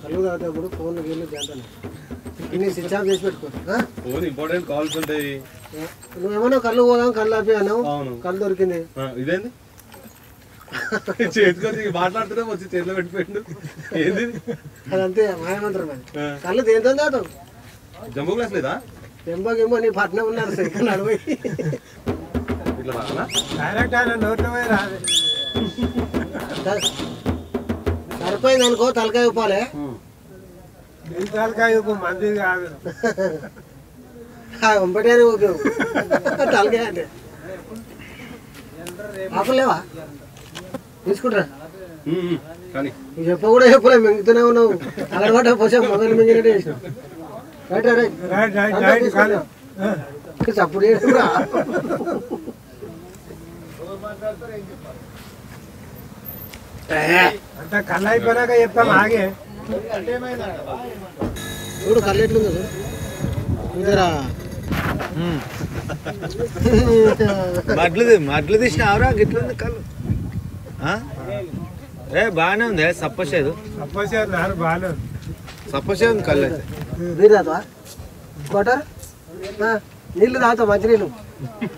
కళ్ళు తాగేటప్పుడు ఫోన్లు గేర్లు చేస్తాను ఇన్ని స్విచ్ ఆఫ్ చేసి పెట్టుకో ఫోన్ ఇంపార్టెంట్ కాల్స్ ఉంటాయి నువ్వేమన్నా కళ్ళు పోదాం కళ్ళు ఆపి అన్నావు కళ్ళు దొరికింది ఇదేంది చేతికొచ్చి మాట్లాడుతుంటే వచ్చి చేతిలో పెట్టిపోయిండు ఏంది అదంతే మాయమంత్రం అది కళ్ళు దేంతో తాగుతావు జంబో గ్లాస్ లేదా జంబోకేమో నీ పట్నం ఉన్నారు సైకిల్ అడిపోయి ఇట్లా రావాలా సరిపోయింది అనుకో తలకాయ ఉప్పాలే తలకాయ ఉప్పు మంది కాదు ఉంపటేరు తలకాయ అంటే ఆపలేవా తీసుకుంటారా చెప్ప కూడా చెప్పలే మింగుతూనే ఉన్నావు అక్కడ పడ్డ పోసా మొదలు మింగినట్టే చేసినావు చప్పుడు కూడా అంత కళ్ళు అయిపోయినాక చెప్తాం ఆగే చూడు కళ్ళు ఎట్లుందో చూడరా మడ్లు తీసినావురా గిట్లుంది కళ్ళు బాగానే ఉంది సప్పసేదు బాగానే ఉంది సప్పసేదు కళ్ళు అయితే నీళ్ళు తాగుతావా క్వార్టర్ నీళ్ళు తాగుతావు మంచి నీళ్ళు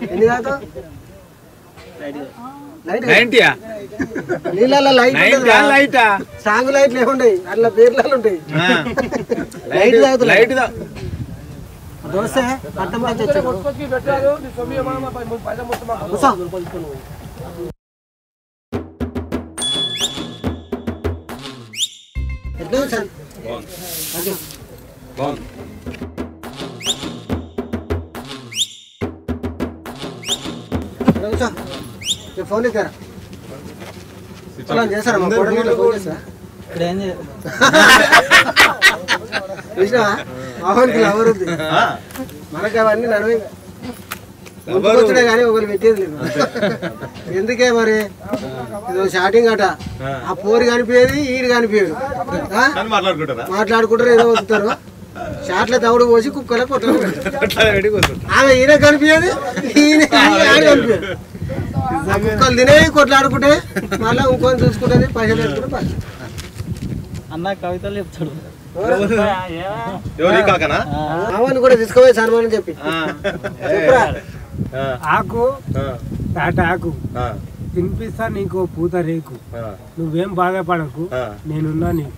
ఎన్ని తాగుతావు నీళ్ళ లైట్ సాంగ్ లైట్లు ఏముంటాయి అట్లా పేర్లు ఉంటాయి లైట్ తాగుతా లైట్ దోశ పట్టం ఎట్లా సార్ ఫోన్ ఇస్తారా చేస్తారా మా ఫోన్ చేస్తారా మామూలుకి లవర్ ఉంది మనకి అవన్నీ నడవే వచ్చుడే కానీ ఒకరు పెట్టేది లేదు ఎందుకే మరి ఇది షాటింగ్ అట ఆ పోరు కనిపించేది ఈడు కనిపించదు మాట్లాడుకుంటారు ఏదో వస్తారు షాట్ల తవుడు పోసి కుక్కలో కొట్లాడు ఆమె ఈయన కనిపించేది ఈయన కనిపించదు కుక్కలు తినేవి కొట్లాడుకుంటే మళ్ళీ ఇంకొని చూసుకుంటుంది పైసలు వేసుకుంటే అన్న కవితలు చెప్తాడు ఆమెను కూడా తీసుకోవాలి సన్మానం చెప్పి ఆకు తాట ఆకు తినిపిస్తా నీకు పూత రేకు నువ్వేం బాధపడకు నేనున్నా నీకు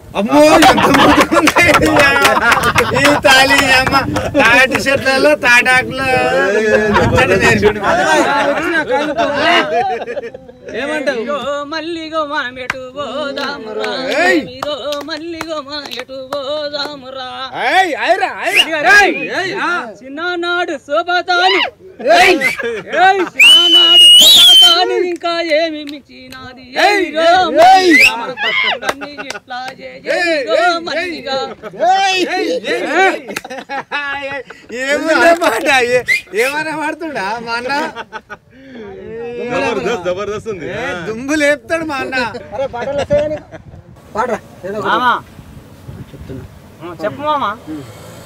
తాటి చెట్లలో తాటాకులో ఏమంటావు మల్లిగో మనం ఎటు పోదామురా మల్లిగో మనం ఎటు పోదామురా చిన్ననాడు శోభతాని చిన్ననాడు శోభతాని ఇంకా ఏమి మించినది ఇట్లా మల్లిగా మాట ఏమన్నా పాడుతుడా మా అన్న జబర్దస్త్ ఉంది దుమ్ము లేపుతాడు మా అన్న చెప్పు మామా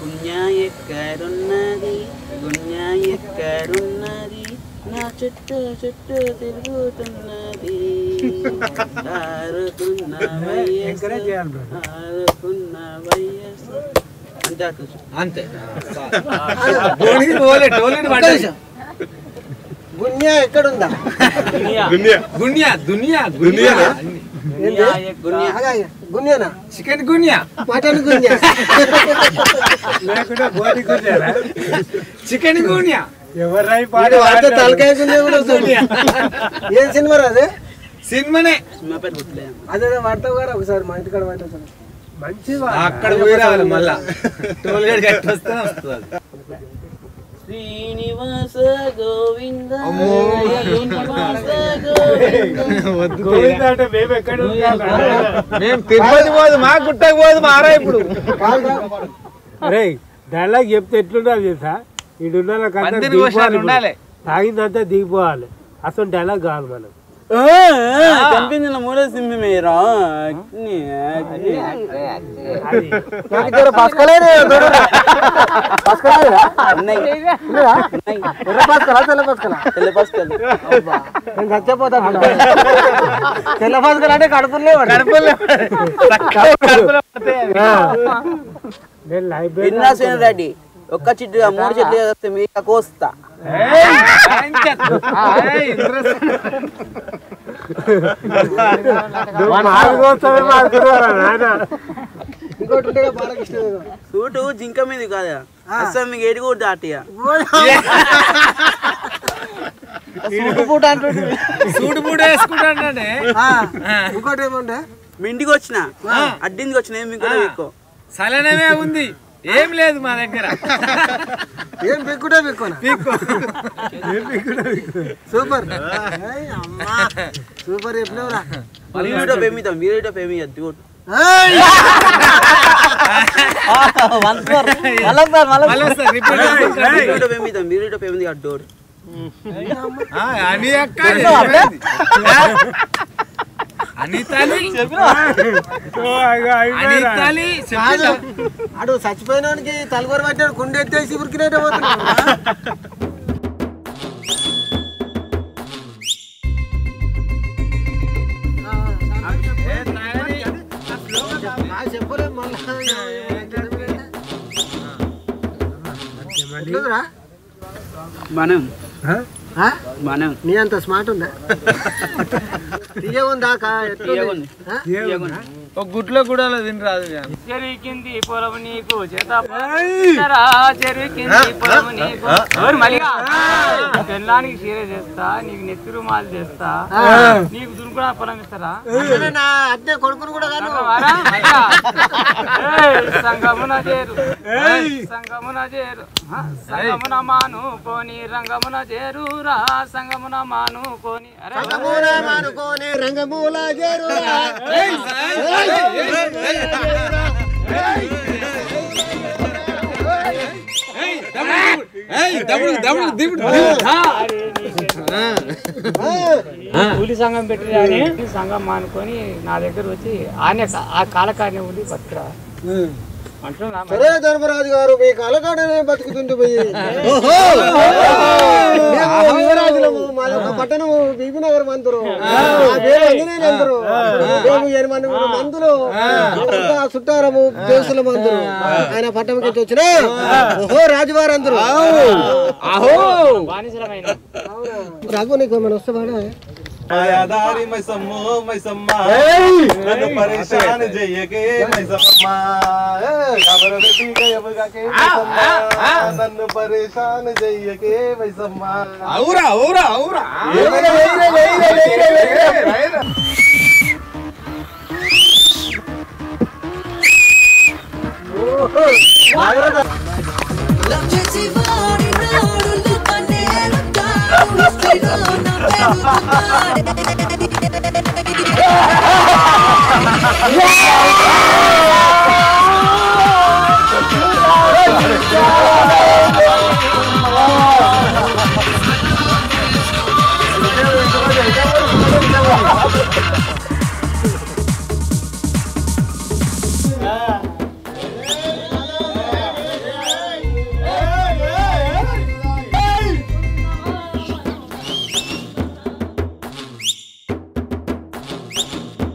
గున్యా ఎక్కడున్నది గున్యా ఎక్కడున్నది నా చుట్టూ చుట్టూ తిరుగుతున్నది ఆరుకున్న వయస్సు అంతే గున్యా ఎక్కడుందా గున్యా దునియా గున్యానా చికెన్ గున్యా మటన్ గున్యా లేకుండా బోటి గున్యా చికెన్ గున్యా ఎవరై తలకాయ గున్యా కూడా వస్తుంది ఏం సినిమా అదే సినిమానే అదే పడతావు గారు ఒకసారి మా ఇంటికాడ పడతాను మంచి అక్కడ పోయి రావాలి మళ్ళా టోల్ గేట్ కట్టి వస్తే వస్తుంది శ్రీనివాస గోవింద గోవింద అంటే మేము ఎక్కడ మేము తిరుపతి పోదు మా గుట్టకు పోదు మారా ఇప్పుడు అరే డైలాగ్ చెప్తే ఎట్లుండాలి తెలుసా ఇడున్న ఉండాలి తాగిందంతా దిగిపోవాలి అసలు డైలాగ్ కాదు మనం కనిపించిన మూడో సింహ మీరు చచ్చిపోతా తెల్ల పసుకలు అంటే కడుపులే రెడ్డి ఒక్క చిట్టు 3 చెట్లు వస్తే మీకు కోస్తా సూటు జింక మీద కాదా అసలు మీకు ఏడు కూడా దాటియా సూటు పూట వేసుకుంటానండి. ఇంకోటి ఏమంటే మీ ఇంటికి వచ్చిన అడ్డింటికి వచ్చిన ఏమి కూడా ఎక్కువ సలనమే ఉంది, ఏం లేదు మా దగ్గర. ఏం పెక్కుడా పెక్కునా సూపర్ సూపర్ చెప్పినవురా. వీడియో పేమిద్దాం, వీడియో పేమిద్దు వీడియో పేమిది అడ్డోడు అడు చచ్చిపోయినానికి తలగొర పట్టాడు కుండ ఎత్తేసి ఉరికినట్టే పోతున్నాడు. చెప్పలేదు మళ్ళా మనం మనం నీ అంత స్మార్ట్ ఉందా? తీయగుందాకా ఒక గుట్లో కూడా తినరాదు. చెరికింది పొలం నీకు చెరికింది పొలం నీకు పెళ్ళానికి చీర చేస్తా, నీకు నెత్తి రుమాలు చేస్తా, నీకు దురుకుడా పొలం ఇస్తారా? అట్టే కొడుకును కూడా కాదు. సంగమున చేరు సంగమున చేరు సంగమున మానుకోని రంగమున చేరురా సంగమున మానుకోని మానుకోని రంగమూల చేరురా. కూలి సంఘం పెట్టి సంఘం మానుకొని నా దగ్గర వచ్చి ఆయన ఆ కాలకార్యం ఉంది బతుకురా అంటున్నా. సరే ధర్మరాజు గారు మీ కాలకాడనే బతుకుతుంటే పోయి యువరాజులము మాది ఒక పట్టణము బీబీనగర్ మందురు అందరూ మేము 8 మందులు చుట్టారము దేశుల మందురు ఆయన పట్టణంకి వచ్చిన ఓహో రాజువారు అందరూ రఘు నీకు ఏమైనా వస్తాడా? మాయాదారి మైసమ్మో మైసమ్మ నన్ను పరేషాన్ చెయ్యకే మైసమ్మ నన్ను పరేషాన్ చెయ్యకే మైసమ్మ. అవురా అవురా అవురా